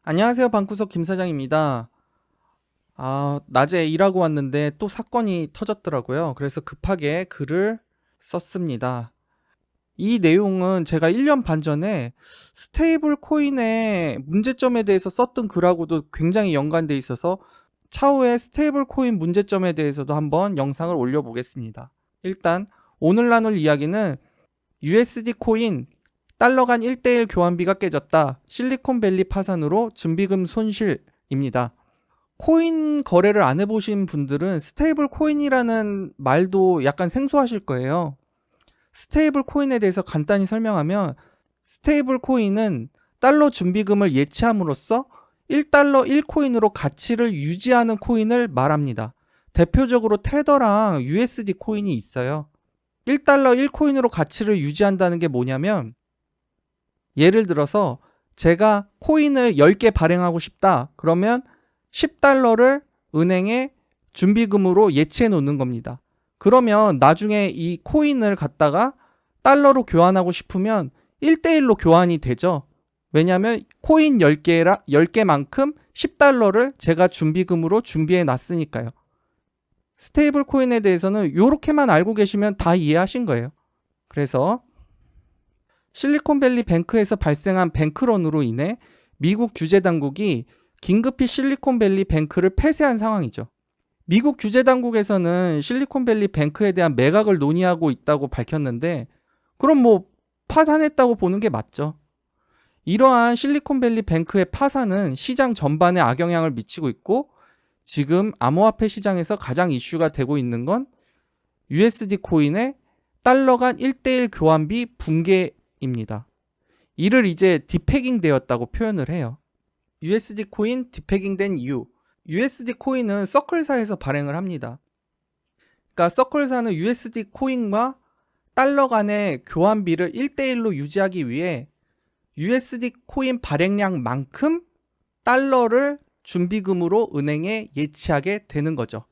안녕하세요. 방구석 김 사장입니다. 낮에 일하고 왔는데 또 사건이 터졌더라고요. 그래서 급하게 글을 썼습니다. 이 내용은 제가 1년 반 전에 스테이블 코인의 문제점에 대해서 썼던 글하고도 굉장히 연관돼 있어서 차후에 스테이블 코인 문제점에 대해서도 한번 영상을 올려보겠습니다. 일단 오늘 나눌 이야기는 USD 코인 달러 간 1대1 교환비가 깨졌다. 실리콘밸리 파산으로 준비금 손실입니다. 코인 거래를 안 해보신 분들은 스테이블 코인이라는 말도 약간 생소하실 거예요. 스테이블 코인에 대해서 간단히 설명하면 스테이블 코인은 달러 준비금을 예치함으로써 1달러 1코인으로 가치를 유지하는 코인을 말합니다. 대표적으로 테더랑 USD 코인이 있어요. 1달러 1코인으로 가치를 유지한다는 게 뭐냐면 예를 들어서 제가 코인을 10개 발행하고 싶다. 그러면 10달러를 은행에 준비금으로 예치해 놓는 겁니다. 그러면 나중에 이 코인을 갖다가 달러로 교환하고 싶으면 1대1로 교환이 되죠. 왜냐하면 코인 10개만큼 10달러를 제가 준비금으로 준비해 놨으니까요. 스테이블 코인에 대해서는 이렇게만 알고 계시면 다 이해하신 거예요. 그래서 실리콘밸리 뱅크에서 발생한 뱅크런으로 인해 미국 규제 당국이 긴급히 실리콘밸리 뱅크를 폐쇄한 상황이죠. 미국 규제 당국에서는 실리콘밸리 뱅크에 대한 매각을 논의하고 있다고 밝혔는데 그럼 파산했다고 보는 게 맞죠. 이러한 실리콘밸리 뱅크의 파산은 시장 전반에 악영향을 미치고 있고 지금 암호화폐 시장에서 가장 이슈가 되고 있는 건 USD 코인의 달러 간 1대1 교환비 붕괴입니다. 이를 이제 디패깅 되었다고 표현을 해요. USD 코인 디패깅 된 이유. USD 코인은 서클사에서 발행을 합니다. 그러니까 서클사는 USD 코인과 달러 간의 교환비를 1대1로 유지하기 위해 USD 코인 발행량만큼 달러를 준비금으로 은행에 예치하게 되는 거죠.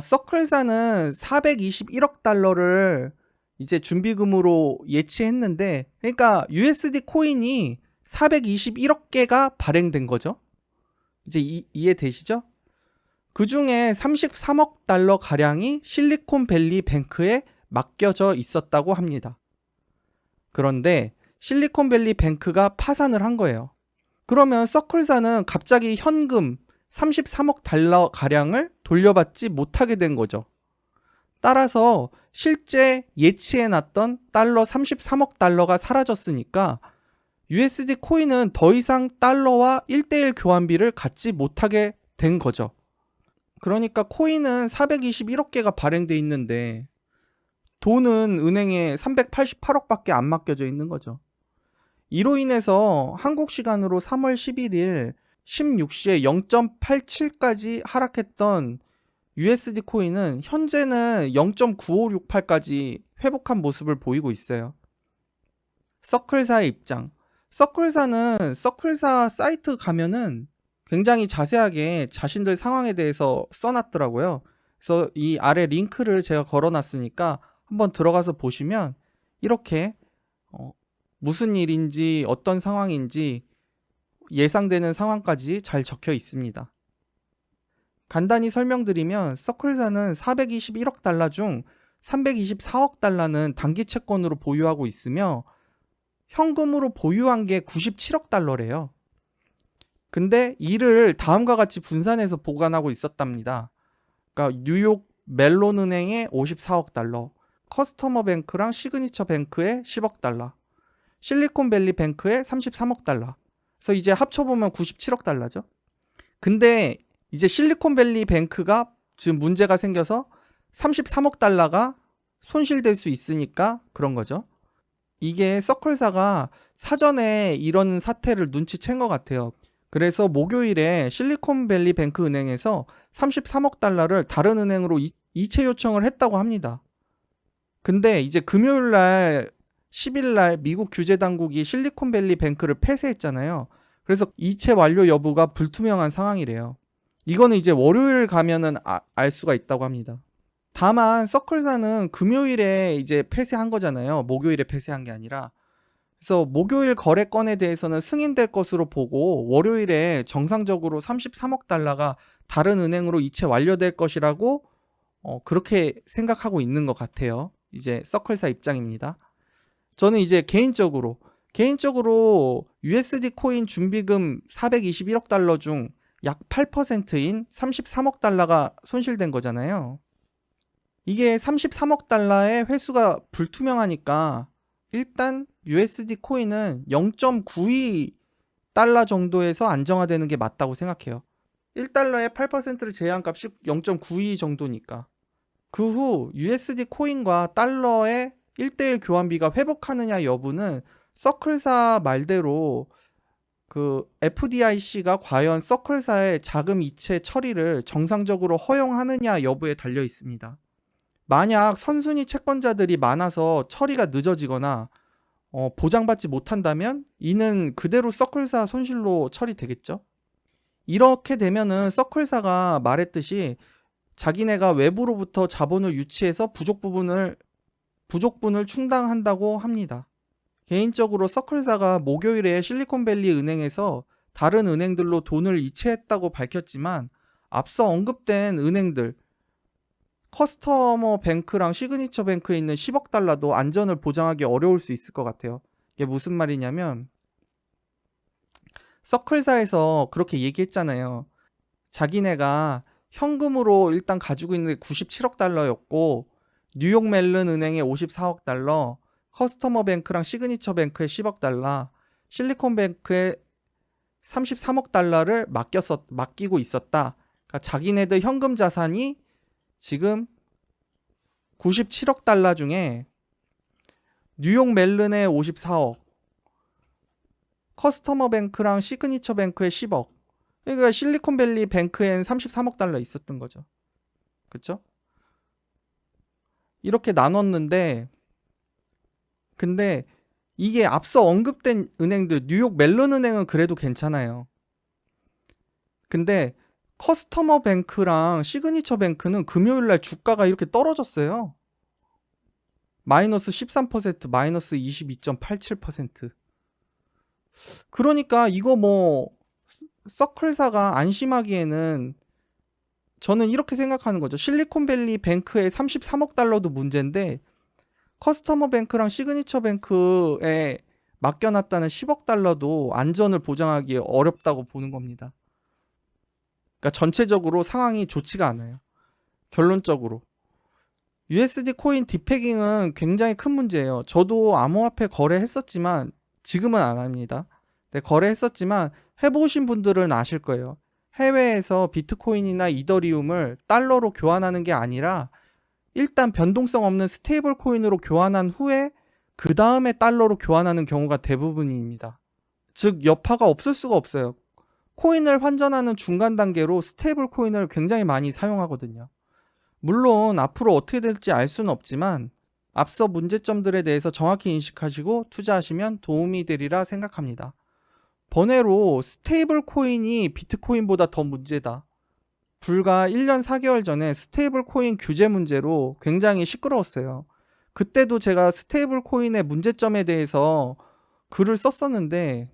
서클사는 421억 달러를 이제 준비금으로 예치했는데, 그러니까 USD 코인이 421억 개가 발행된 거죠. 이제 이해되시죠? 그 중에 33억 달러 가량이 실리콘밸리 뱅크에 맡겨져 있었다고 합니다. 그런데 실리콘밸리 뱅크가 파산을 한 거예요. 그러면 서클사는 갑자기 현금 33억 달러 가량을 돌려받지 못하게 된 거죠. 따라서 실제 예치해놨던 달러 33억 달러가 사라졌으니까 USD 코인은 더 이상 달러와 1대1 교환비를 갖지 못하게 된 거죠. 그러니까 코인은 421억 개가 발행돼 있는데 돈은 은행에 388억밖에 안 맡겨져 있는 거죠. 이로 인해서 한국 시간으로 3월 11일 16시에 0.87까지 하락했던 USD 코인은 현재는 0.9568까지 회복한 모습을 보이고 있어요. 서클사의 입장. 서클사는 서클사 사이트 가면은 굉장히 자세하게 자신들 상황에 대해서 써놨더라고요. 그래서 이 아래 링크를 제가 걸어놨으니까 한번 들어가서 보시면 이렇게 무슨 일인지 어떤 상황인지 예상되는 상황까지 잘 적혀 있습니다. 간단히 설명드리면 서클사는 421억 달러 중 324억 달러는 단기 채권으로 보유하고 있으며 현금으로 보유한 게 97억 달러래요. 근데 이를 다음과 같이 분산해서 보관하고 있었답니다. 그러니까 뉴욕 멜론 은행에 54억 달러, 커스터머 뱅크랑 시그니처 뱅크에 10억 달러, 실리콘밸리 뱅크에 33억 달러. 그래서 이제 합쳐보면 97억 달러죠. 근데 이제 실리콘밸리 뱅크가 지금 문제가 생겨서 33억 달러가 손실될 수 있으니까 그런 거죠. 이게 서클사가 사전에 이런 사태를 눈치챈 것 같아요. 그래서 목요일에 실리콘밸리 뱅크 은행에서 33억 달러를 다른 은행으로 이체 요청을 했다고 합니다. 근데 이제 금요일날 10일날 미국 규제 당국이 실리콘밸리 뱅크를 폐쇄했잖아요. 그래서 이체 완료 여부가 불투명한 상황이래요. 이거는 이제 월요일 가면은 알 수가 있다고 합니다. 다만 서클사는 금요일에 이제 폐쇄한 거잖아요. 목요일에 폐쇄한 게 아니라. 그래서 목요일 거래 건에 대해서는 승인될 것으로 보고 월요일에 정상적으로 33억 달러가 다른 은행으로 이체 완료될 것이라고 그렇게 생각하고 있는 것 같아요. 이제 서클사 입장입니다. 저는 이제 개인적으로 USD 코인 준비금 421억 달러 중 약 8%인 33억 달러가 손실된 거잖아요. 이게 33억 달러의 회수가 불투명하니까 일단 USD 코인은 0.92 달러 정도에서 안정화되는 게 맞다고 생각해요. 1달러에 8%를 제외한 값이 0.92 정도니까. 그 후 USD 코인과 달러의 1대1 교환비가 회복하느냐 여부는 서클사 말대로 그 FDIC가 과연 서클사의 자금 이체 처리를 정상적으로 허용하느냐 여부에 달려 있습니다. 만약 선순위 채권자들이 많아서 처리가 늦어지거나 보장받지 못한다면 이는 그대로 서클사 손실로 처리되겠죠. 이렇게 되면은 서클사가 말했듯이 자기네가 외부로부터 자본을 유치해서 부족분을 충당한다고 합니다. 개인적으로 서클사가 목요일에 실리콘밸리 은행에서 다른 은행들로 돈을 이체했다고 밝혔지만 앞서 언급된 은행들 커스터머 뱅크랑 시그니처 뱅크에 있는 10억 달러도 안전을 보장하기 어려울 수 있을 것 같아요. 이게 무슨 말이냐면 서클사에서 그렇게 얘기했잖아요. 자기네가 현금으로 일단 가지고 있는 게 97억 달러였고 뉴욕 멜른 은행에 54억 달러, 커스터머 뱅크랑 시그니처 뱅크에 10억 달러, 실리콘 뱅크에 33억 달러를 맡기고 있었다. 그러니까 자기네들 현금 자산이 지금 97억 달러 중에 뉴욕 멜른에 54억, 커스터머 뱅크랑 시그니처 뱅크에 10억. 그러니까 실리콘밸리 뱅크엔 33억 달러 있었던 거죠. 그쵸? 이렇게 나눴는데 근데 이게 앞서 언급된 은행들 뉴욕 멜론 은행은 그래도 괜찮아요. 근데 커스터머 뱅크랑 시그니처 뱅크는 금요일날 주가가 이렇게 떨어졌어요. 마이너스 13%, 마이너스 22.87%. 그러니까 이거 뭐 서클사가 안심하기에는 저는 이렇게 생각하는 거죠. 실리콘밸리 뱅크의 33억 달러도 문제인데 커스터머 뱅크랑 시그니처 뱅크에 맡겨놨다는 10억 달러도 안전을 보장하기 어렵다고 보는 겁니다. 그러니까 전체적으로 상황이 좋지가 않아요. 결론적으로 USD 코인 디패깅은 굉장히 큰 문제예요. 저도 암호화폐 거래했었지만 지금은 안 합니다. 네, 거래했었지만 해보신 분들은 아실 거예요. 해외에서 비트코인이나 이더리움을 달러로 교환하는 게 아니라 일단 변동성 없는 스테이블 코인으로 교환한 후에 그 다음에 달러로 교환하는 경우가 대부분입니다. 즉 여파가 없을 수가 없어요. 코인을 환전하는 중간 단계로 스테이블 코인을 굉장히 많이 사용하거든요. 물론 앞으로 어떻게 될지 알 수는 없지만 앞서 문제점들에 대해서 정확히 인식하시고 투자하시면 도움이 되리라 생각합니다. 번외로 스테이블 코인이 비트코인보다 더 문제다. 불과 1년 4개월 전에 스테이블 코인 규제 문제로 굉장히 시끄러웠어요. 그때도 제가 스테이블 코인의 문제점에 대해서 글을 썼었는데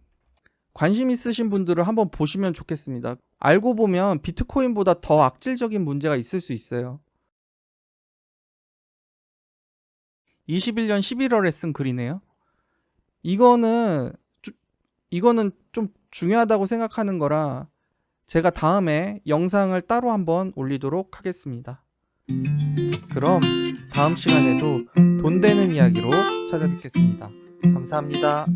관심 있으신 분들은 한번 보시면 좋겠습니다. 알고 보면 비트코인보다 더 악질적인 문제가 있을 수 있어요. 21년 11월에 쓴 글이네요. 이거는 좀 중요하다고 생각하는 거라 제가 다음에 영상을 따로 한번 올리도록 하겠습니다. 그럼 다음 시간에도 돈 되는 이야기로 찾아뵙겠습니다. 감사합니다.